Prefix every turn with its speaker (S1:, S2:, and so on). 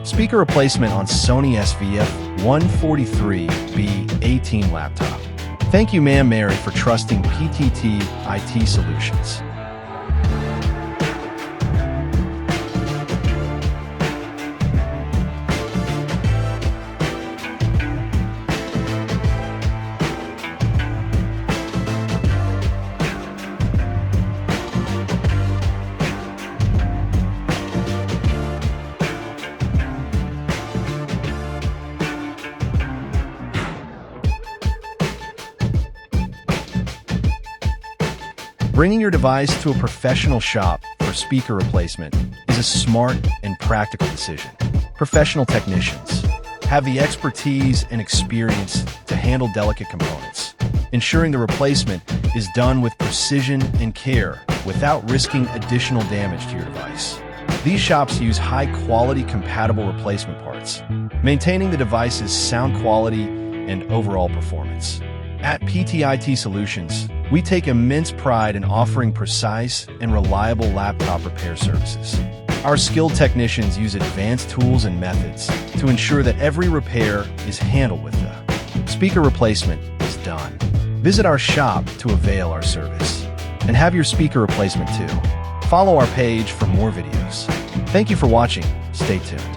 S1: Speaker replacement on Sony SVF143B18N laptop. Thank you, Ma'am Mary, for trusting PTT IT Solutions. Bringing your device to a professional shop for speaker replacement is a smart and practical decision. Professional technicians have the expertise and experience to handle delicate components, ensuring the replacement is done with precision and care without risking additional damage to your device. These shops use high-quality compatible replacement parts, maintaining the device's sound quality and overall performance. At PTT Solutions, we take immense pride in offering precise and reliable laptop repair services. Our skilled technicians use advanced tools and methods to ensure that every repair is handled with the speaker replacement is done. Visit our shop to avail our service and have your speaker replacement too. Follow our page for more videos. Thank you for watching. Stay tuned.